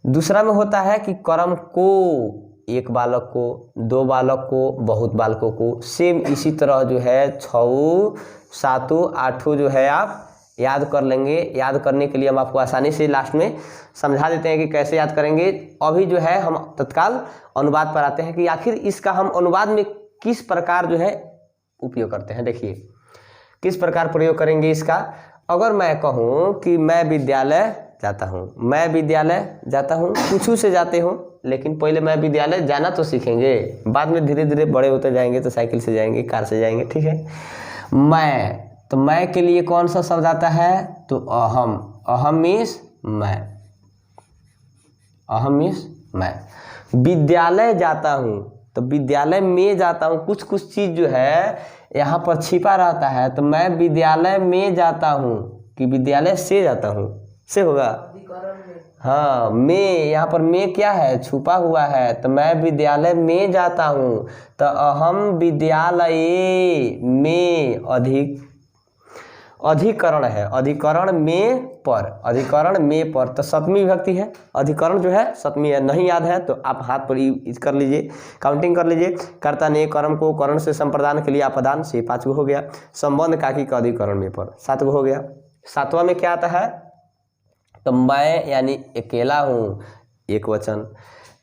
[SPEAKER 1] दूसरा में होता है कि कर्म को, एक बालक को, 2 बालक को, बहुत बालकों को। सेम इसी तरह जो है 6, 7, 8 जो है आप याद कर लेंगे। याद करने के लिए हम आपको आसानी से लास्ट में समझा देते हैं कि कैसे याद करेंगे। अभी जो है हम तत्काल अनुवाद पर आते हैं कि आखिर इसका हम अनुवाद में किस प्रकार जो है उपयोग करते हैं। देखिए किस प्रकार प्रयोग करेंगे इसका। अगर मैं कहूँ कि मैं विद्यालय जाता हूँ, मैं विद्यालय जाता हूँ, कुछ से जाते हो, लेकिन पहले मैं विद्यालय जाना तो सीखेंगे, बाद में धीरे धीरे बड़े होते जाएंगे तो साइकिल से जाएंगे, कार से जाएंगे, ठीक है। मैं, तो मैं के लिए कौन सा शब्द आता है, तो अहम। अहम मीन्स मैं, अहम मीन्स मैं। विद्यालय जाता हूँ, तो विद्यालय में जाता हूँ, कुछ चीज़ जो है यहाँ पर छिपा रहता है। तो मैं विद्यालय में जाता हूँ कि विद्यालय से जाता हूँ, से होगा। हाँ, में, यहाँ पर में क्या है, छुपा हुआ है। तो मैं विद्यालय में जाता हूँ, तो अहम विद्यालय में, अधिकरण है, अधिकरण में पर, अधिकरण में पर, तो 7वीं विभक्ति है। अधिकरण जो है 7वीं है, नहीं याद है तो आप हाथ पर ही कर लीजिए, काउंटिंग कर लीजिए। कर्ता ने कर्म को करण से, संप्रदान के लिए आपादान से, 5 हो गया। संबंध काकी का अधिकरण में पर, 7 हो गया। 7वां में क्या आता है, तो मैं यानी अकेला हूँ, एक वचन।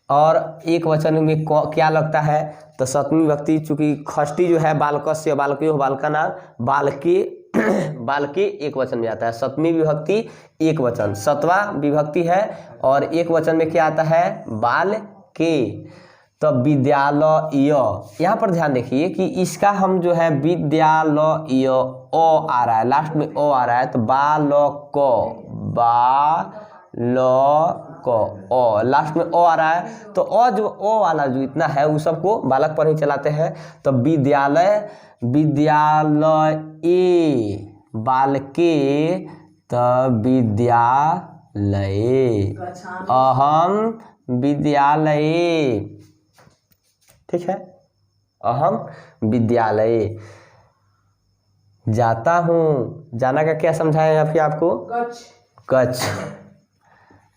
[SPEAKER 1] और एक वचन में क्या लगता है, तो 7वीं विभक्ति, चूंकि खष्टी जो है बालकस्य, बालकी हो, बालकाना, बालके, बालके एक वचन में आता है। 7वीं विभक्ति एक वचन, 7वां विभक्ति है और एक वचन में क्या आता है, बाल के। तो विद्यालय, यहाँ पर ध्यान देखिए कि इसका हम जो है विद्यालय ओ आ रहा है, लास्ट में ओ आ रहा है, तो बालक ओ लास्ट में ओ आ रहा है, तो ओ जो ओ वाला जो इतना है वो सबको बालक पर ही चलाते हैं। तो विद्यालय बालके, तो विद्यालय, अहम विद्यालय, ठीक है, अहम विद्यालय जाता हूँ। जाना का क्या समझाया यहाँ पे आपको? गच्छ।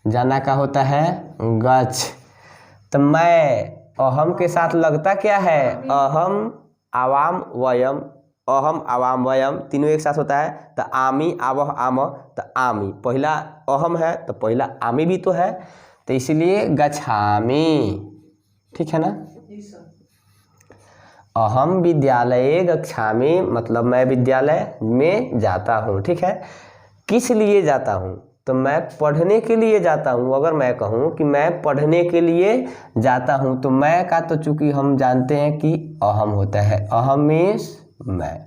[SPEAKER 1] जाना का होता है गच्छ। तो मैं, अहम के साथ लगता क्या है? अहम आवाम वयम, अहम आवाम वयम तीनों एक साथ होता है। तो आमी आवह आम, तो आमी पहला अहम है तो पहला आमी भी तो है, तो इसीलिए गच्छामी, ठीक है ना। अहम विद्यालये गच्छामि, मतलब मैं विद्यालय में जाता हूँ, ठीक है। किस लिए जाता हूँ? तो मैं पढ़ने के लिए जाता हूँ। अगर मैं कहूँ कि मैं पढ़ने के लिए जाता हूँ, तो मैं का तो चूंकि हम जानते हैं कि अहम होता है, अहम मीन्स मैं।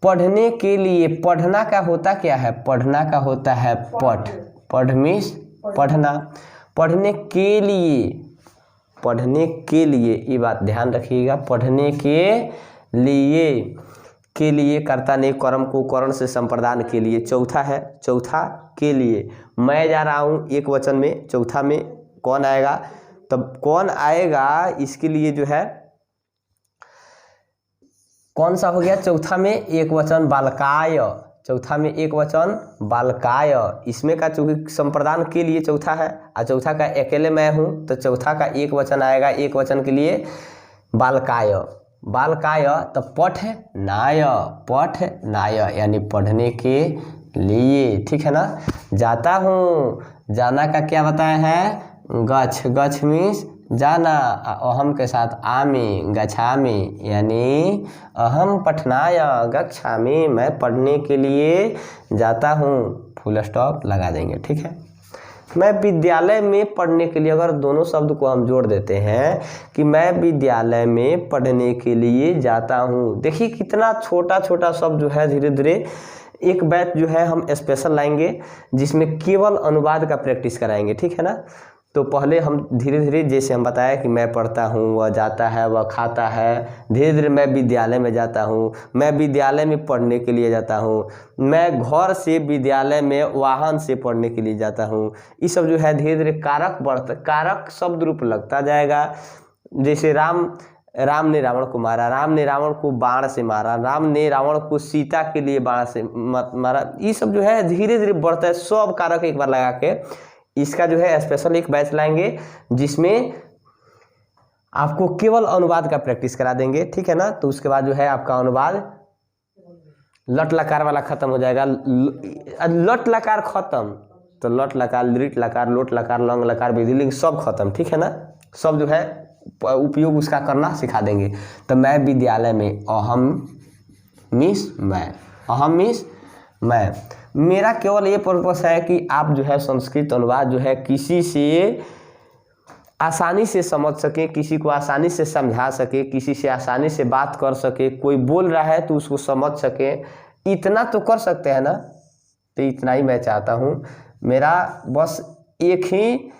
[SPEAKER 1] पढ़ने के लिए, पढ़ना का होता क्या है? पढ़ना का होता है पढ़, पढ़ मीन्स पढ़ना। पढ़ने के लिए, पढ़ने के लिए, ये बात ध्यान रखिएगा, पढ़ने के लिए कर्ता ने कर्म को करण से संप्रदान के लिए, चौथा है, चौथा के लिए। मैं जा रहा हूँ एक वचन में, चौथा में कौन आएगा? तब कौन आएगा इसके लिए जो है कौन सा हो गया? चौथा में एक वचन बालकाय, चौथा में एक वचन बालकाय। इसमें का चूंकि संप्रदान के लिए चौथा है और चौथा का अकेले मैं हूँ, तो चौथा का एक वचन आएगा, एक वचन के लिए बालकाय, बालकाय। तो पठ नाय, पठ नाय यानी पढ़ने के लिए, ठीक है ना। जाता हूँ, जाना का क्या बताया है? गच्छ, गच्छ मीन्स जाना, अहम के साथ आमी, गच्छामि यानी अहम पठनाय गच्छामि, मैं पढ़ने के लिए जाता हूँ, फुल स्टॉप लगा देंगे, ठीक है। मैं विद्यालय में पढ़ने के लिए, अगर दोनों शब्द को हम जोड़ देते हैं कि मैं विद्यालय में पढ़ने के लिए जाता हूँ। देखिए कितना छोटा छोटा शब्द जो है, धीरे धीरे एक बैच जो है हम स्पेशल लाएंगे जिसमें केवल अनुवाद का प्रैक्टिस कराएंगे, ठीक है ना। तो पहले हम धीरे धीरे, जैसे हम बताया कि मैं पढ़ता हूँ, वह जाता है, वह खाता है, धीरे धीरे मैं विद्यालय में जाता हूँ, मैं विद्यालय में पढ़ने के लिए जाता हूँ, मैं घर से विद्यालय में वाहन से पढ़ने के लिए जाता हूँ। ये सब जो है धीरे धीरे कारक बढ़ता, कारक शब्द रूप लगता जाएगा। जैसे राम ने रावण को मारा, राम ने रावण को बाण से मारा, राम ने रावण को सीता के लिए बाण से मारा, ये सब जो है धीरे धीरे बढ़ता है। सब कारक एक बार लगा के इसका जो है स्पेशल एक बैच लाएंगे जिसमें आपको केवल अनुवाद का प्रैक्टिस करा देंगे, ठीक है ना। तो उसके बाद जो है आपका अनुवाद लट लकार वाला खत्म हो जाएगा। लट लकार खत्म, तो लट लकार, लिट लकार, लोट लकार, लंग लकार, विधिलिंग सब खत्म, ठीक है ना। सब जो है उपयोग उसका करना सिखा देंगे। तो मैं विद्यालय में, अहम मीन्स मैं, अहम मीन्स मैं। मेरा केवल ये पर्पस है कि आप जो है संस्कृत अनुवाद जो है किसी से आसानी से समझ सके, किसी को आसानी से समझा सके, किसी से आसानी से बात कर सके, कोई बोल रहा है तो उसको समझ सके, इतना तो कर सकते हैं ना। तो इतना ही मैं चाहता हूँ। मेरा बस एक ही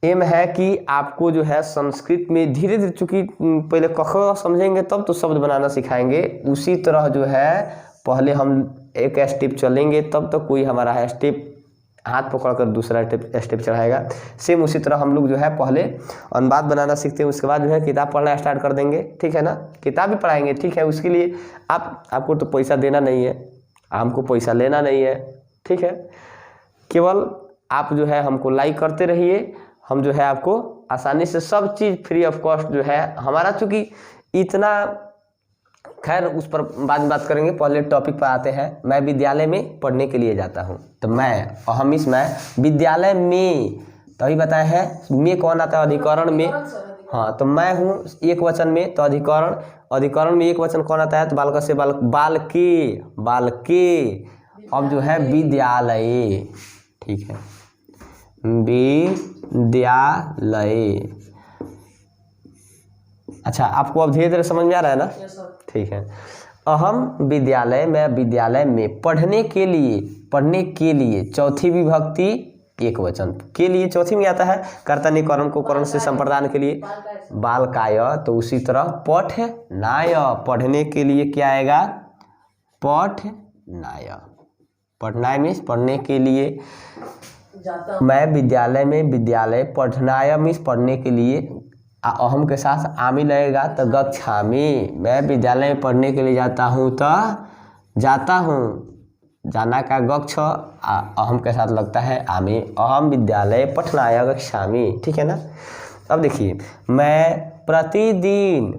[SPEAKER 1] एम है कि आपको जो है संस्कृत में धीरे धीरे, चूँकि पहले क समझेंगे तब तो शब्द बनाना सिखाएंगे, उसी तरह जो है पहले हम एक स्टेप चलेंगे तब तो कोई हमारा स्टेप हाथ पकड़कर दूसरा स्टेप चढ़ाएगा। सेम उसी तरह हम लोग जो है पहले अनुवाद बनाना सीखते हैं, उसके बाद जो है किताब पढ़ना स्टार्ट कर देंगे, ठीक है ना। किताब भी पढ़ाएंगे, ठीक है। उसके लिए आपको तो पैसा देना नहीं है, हमको पैसा लेना नहीं है, ठीक है। केवल आप जो है हमको लाइक करते रहिए, हम जो है आपको आसानी से सब चीज़ फ्री ऑफ कॉस्ट जो है हमारा, चूँकि इतना, खैर उस पर बाद में बात करेंगे। पहले टॉपिक पर आते हैं। मैं विद्यालय में पढ़ने के लिए जाता हूँ। तो मैं, अहम इस मैं, विद्यालय में, तो अभी बताया है में कौन आता है? अधिकरण में। हाँ, तो मैं हूँ एक वचन में, तो अधिकरण, अधिकरण में एक वचन कौन आता है? तो बालक से बालक, बालके, बालके। अब जो है विद्यालय, ठीक है, विद्यालय, अच्छा, आपको अब धीरे धीरे समझ में आ रहा है ना?
[SPEAKER 3] Yes sir.
[SPEAKER 1] ठीक है। अहम विद्यालय में, विद्यालय में पढ़ने के लिए चौथी विभक्ति एक वचन के लिए चौथी में आता है कर्ता ने करण को करण से संप्रदान के लिए बालकाय, तो उसी तरह पठनाय पढ़ने के लिए क्या आएगा? पठनाय। पढ़नाय मीन्स पढ़ने के लिए।
[SPEAKER 3] जाता
[SPEAKER 1] मैं विद्यालय में, विद्यालय पठनाय मीन्स पढ़ने के लिए, अहम के साथ आमी लगेगा तो गच्छामि। मैं विद्यालय में पढ़ने के लिए जाता हूँ तो जाता हूँ, जाना का गच्छ, अहम के साथ लगता है आमी। अहम विद्यालय पठनाय गच्छामि। ठीक है ना? अब देखिए, मैं प्रतिदिन,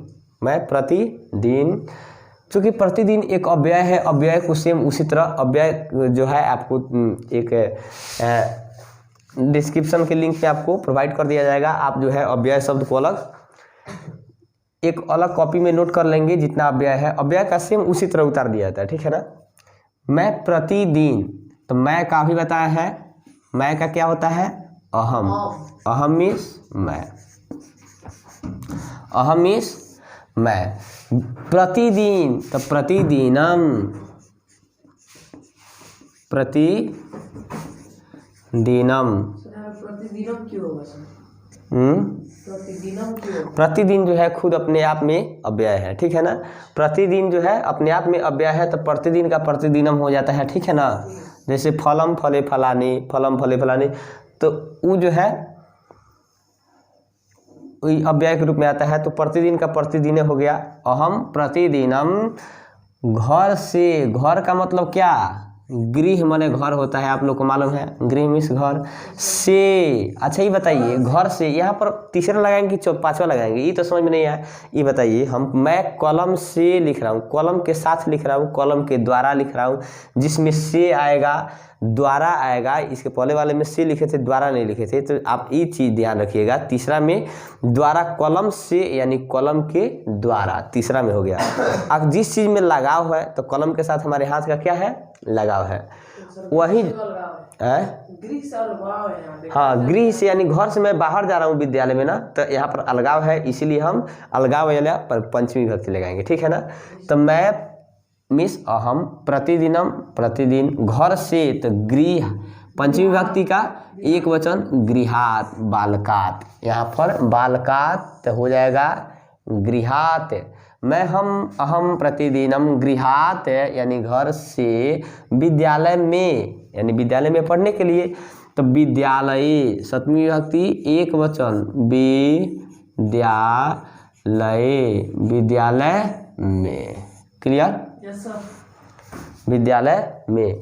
[SPEAKER 1] चूँकि प्रतिदिन एक अव्यय है, अव्यय को सेम उसी तरह अव्यय जो है आपको एक डिस्क्रिप्शन के लिंक पे आपको प्रोवाइड कर दिया जाएगा। आप जो है अव्यय शब्द को एक अलग कॉपी में नोट कर लेंगे, जितना अव्यय है अव्यय का सेम उसी तरह उतार दिया जाता है। ठीक है ना? मैं प्रतिदिन, तो मैं का भी बताया है, मैं का क्या होता है? अहम। अहम मीन्स मैं, अहम मीन्स मैं। प्रतिदिन तो प्रतिदिनम, प्रतिदिनम।
[SPEAKER 3] प्रतिदिनम क्यों होगा सर? प्रतिदिनम क्यों?
[SPEAKER 1] प्रतिदिन जो है खुद अपने आप में अव्यय है। ठीक है ना? प्रतिदिन जो है अपने आप में अव्यय है, तो प्रतिदिन का प्रतिदिनम हो जाता है। ठीक है ना? जैसे फलम फले फलानी, फलम फले फलानी, तो वो जो है वही अव्यय के रूप में आता है, तो प्रतिदिन का प्रतिदिन हो गया। अहम प्रतिदिनम घर से, घर का मतलब क्या? गृह माने घर होता है, आप लोग को मालूम है, गृह मीन्स घर से। अच्छा ये बताइए, घर से यहाँ पर तीसरा लगाएंगे कि पांचवा लगाएंगे, ये तो समझ में नहीं आया। ये बताइए, मैं कलम से लिख रहा हूँ, कलम के साथ लिख रहा हूँ, कलम के द्वारा लिख रहा हूँ, जिसमें से आएगा, द्वारा आएगा। इसके पहले वाले में से लिखे थे, द्वारा नहीं लिखे थे, तो आप ये चीज़ ध्यान रखिएगा। तीसरा में द्वारा, कलम से यानी कलम के द्वारा, तीसरा में हो गया। अब जिस चीज़ में लगाव है, तो कलम के साथ हमारे हाथ का क्या है? लगाव है। वही
[SPEAKER 3] गृह से अलगाव है यहाँ पे।
[SPEAKER 1] हाँ, गृह से यानी घर से मैं बाहर जा रहा हूँ विद्यालय में ना, तो यहाँ पर अलगाव है, इसीलिए हम अलगाव वाला पर पंचमी विभक्ति लगाएंगे। ठीक है ना? तो मैं मिस अहम प्रतिदिनम, प्रतिदिन, घर से तो गृह, पंचमी विभक्ति का एक वचन गृहात, बालकात, यहाँ पर बालकात हो जाएगा गृहात। मैं अहम प्रतिदिनम गृहात यानी घर से विद्यालय में, यानी विद्यालय में पढ़ने के लिए, तो विद्यालय सप्तमी विभक्ति एक वचन विद्यालय, विद्यालय में। क्लियर?
[SPEAKER 3] Yes sir.
[SPEAKER 1] विद्यालय में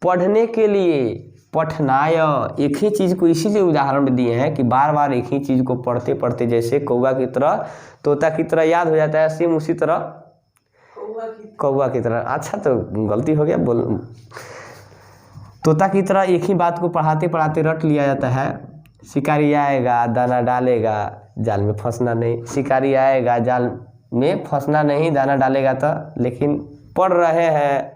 [SPEAKER 1] पढ़ने के लिए, पठनाय, एक ही चीज़ को इसीलिए उदाहरण में दिए हैं कि बार बार एक ही चीज़ को पढ़ते पढ़ते, जैसे कौवा की तरह, तोता की तरह याद हो जाता है, सेम उसी तरह कौवा की तरह। अच्छा, तो गलती हो गया, बोल, तोता की तरह एक ही बात को पढ़ाते पढ़ाते रट लिया जाता है। शिकारी आएगा, दाना डालेगा, जाल में फंसना नहीं। शिकारी आएगा, जाल में फंसना नहीं, दाना डालेगा तो। लेकिन पढ़ रहे हैं,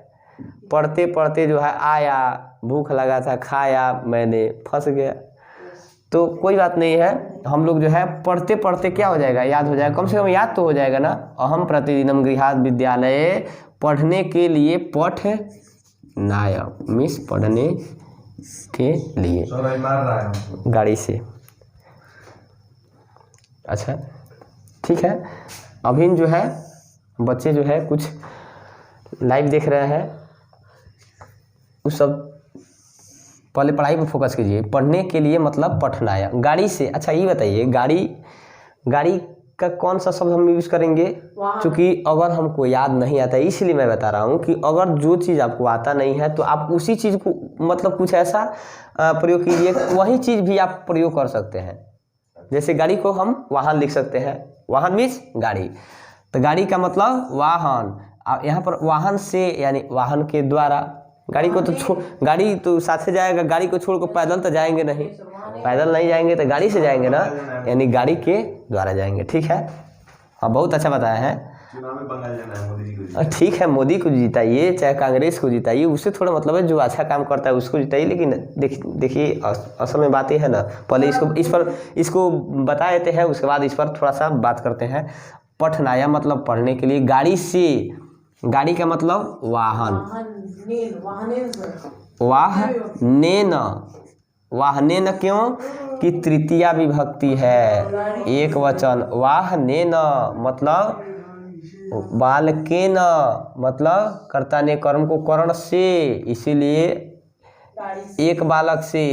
[SPEAKER 1] पढ़ते पढ़ते जो है आया, भूख लगा था, खाया मैंने, फंस गया, तो कोई बात नहीं है। हम लोग जो है पढ़ते पढ़ते क्या हो जाएगा? याद हो जाएगा, कम से कम याद तो हो जाएगा ना। अहम प्रतिदिनम गृहात विद्यालय, पढ़ने के लिए, पठनाय मिस पढ़ने के लिए,
[SPEAKER 2] मार रहा है
[SPEAKER 1] गाड़ी से। अच्छा ठीक है, अभी जो है बच्चे जो है कुछ लाइव देख रहे हैं, उस सब पहले पढ़ाई पर फोकस कीजिए। पढ़ने के लिए मतलब पठनाय, गाड़ी से। अच्छा ये बताइए, गाड़ी का कौन सा शब्द हम यूज़ करेंगे? क्योंकि अगर हमको याद नहीं आता, इसलिए मैं बता रहा हूँ कि अगर जो चीज़ आपको आता नहीं है तो आप उसी चीज़ को मतलब कुछ ऐसा प्रयोग कीजिए, वही चीज़ भी आप प्रयोग कर सकते हैं। जैसे गाड़ी को हम वाहन लिख सकते हैं, वाहन मीन्स गाड़ी, तो गाड़ी का मतलब वाहन। यहाँ पर वाहन से यानी वाहन के द्वारा, गाड़ी को तो गाड़ी तो साथ जाएगा, गाड़ी को छोड़ कर पैदल तो जाएंगे नहीं, पैदल नहीं जाएंगे तो गाड़ी से जाएंगे ना, यानी गाड़ी के द्वारा जाएंगे। ठीक है, हाँ बहुत अच्छा बताया है।
[SPEAKER 2] चुनाव में बंगाल जाना है, मोदी जी को जीतना है।
[SPEAKER 1] ठीक है, मोदी को जिताइए चाहे कांग्रेस को जिताइए, उससे थोड़ा मतलब है, जो अच्छा काम करता है उसको जिताइए। लेकिन देखिए असल में बात ये है ना, पहले इसको बता देते हैं, उसके बाद इस पर थोड़ा सा बात करते हैं। पठनाया मतलब पढ़ने के लिए, गाड़ी से, गाड़ी का मतलब वाहन, वाहनेन, वाहनेन क्यों कि तृतीया विभक्ति है, एक वचन। वाहनेन मतलब बालकेन मतलब कर्ता ने कर्म को करण से, इसीलिए एक बालक से।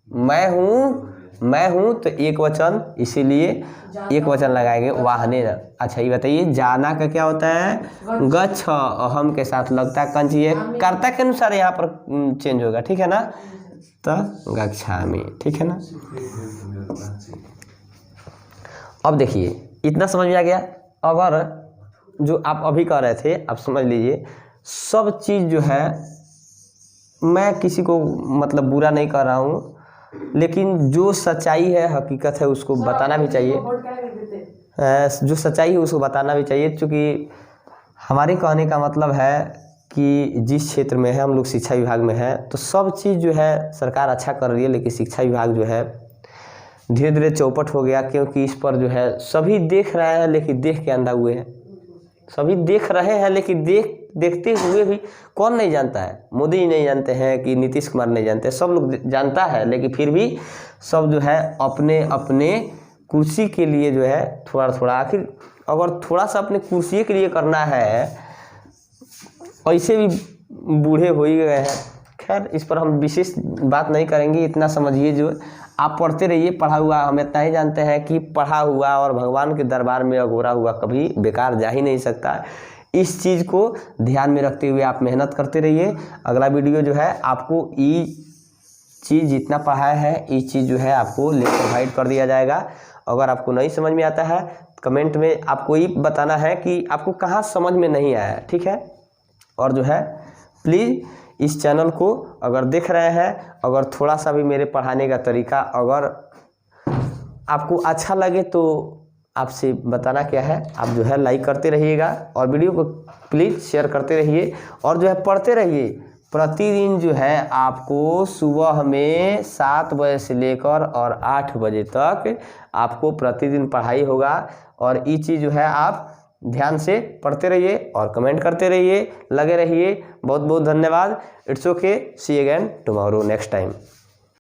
[SPEAKER 1] मैं हूँ तो एक वचन, इसीलिए एक वचन लगाएंगे वाहनेन। अच्छा ये बताइए जाना का क्या होता है, गच्छ, हम के साथ लगता है कंज, ये कर्ता के अनुसार यहाँ पर चेंज होगा, ठीक है ना, तो गच्छामि, ठीक है ना। अब देखिए इतना समझ में आ गया। अगर जो आप अभी कह रहे थे आप समझ लीजिए, सब चीज़ जो है, मैं किसी को मतलब बुरा नहीं कर रहा हूँ, लेकिन जो सच्चाई है, हकीकत है, उसको बताना भी चाहिए। जो सच्चाई है उसको बताना भी चाहिए, क्योंकि हमारे कहने का मतलब है कि जिस क्षेत्र में है हम लोग, शिक्षा विभाग में है, तो सब चीज़ जो है सरकार अच्छा कर रही है, लेकिन शिक्षा विभाग जो है धीरे धीरे चौपट हो गया। क्योंकि इस पर जो है सभी देख रहे हैं, लेकिन देख के अंधा हुए हैं। सभी देख रहे हैं, लेकिन देखते हुए भी कौन नहीं जानता है, मोदी नहीं जानते हैं कि नीतीश कुमार नहीं जानते, सब लोग जानता है, लेकिन फिर भी सब जो है अपने अपने कुर्सी के लिए जो है थोड़ा थोड़ा, आखिर अगर थोड़ा सा अपने कुर्सी के लिए करना है, ऐसे भी बूढ़े हो ही गए हैं। खैर इस पर हम विशेष बात नहीं करेंगे, इतना समझिए जो आप पढ़ते रहिए। पढ़ा हुआ, हम इतना ही जानते हैं कि पढ़ा हुआ और भगवान के दरबार में अघोरा हुआ कभी बेकार जा ही नहीं सकता। इस चीज़ को ध्यान में रखते हुए आप मेहनत करते रहिए। अगला वीडियो जो है आपको ये चीज़ जितना पढ़ाया है, ये चीज़ जो है आपको लिंक प्रोवाइड कर दिया जाएगा। अगर आपको नहीं समझ में आता है, कमेंट में आपको ये बताना है कि आपको कहाँ समझ में नहीं आया, ठीक है। और जो है प्लीज़ इस चैनल को अगर देख रहे हैं, अगर थोड़ा सा भी मेरे पढ़ाने का तरीका अगर आपको अच्छा लगे, तो आपसे बताना क्या है, आप जो है लाइक करते रहिएगा और वीडियो को प्लीज़ शेयर करते रहिए। और जो है पढ़ते रहिए। प्रतिदिन जो है आपको सुबह में 7 बजे से लेकर और 8 बजे तक आपको प्रतिदिन पढ़ाई होगा। और ये चीज़ जो है आप ध्यान से पढ़ते रहिए और कमेंट करते रहिए, लगे रहिए। बहुत बहुत धन्यवाद। It's okay, see again tomorrow, next time.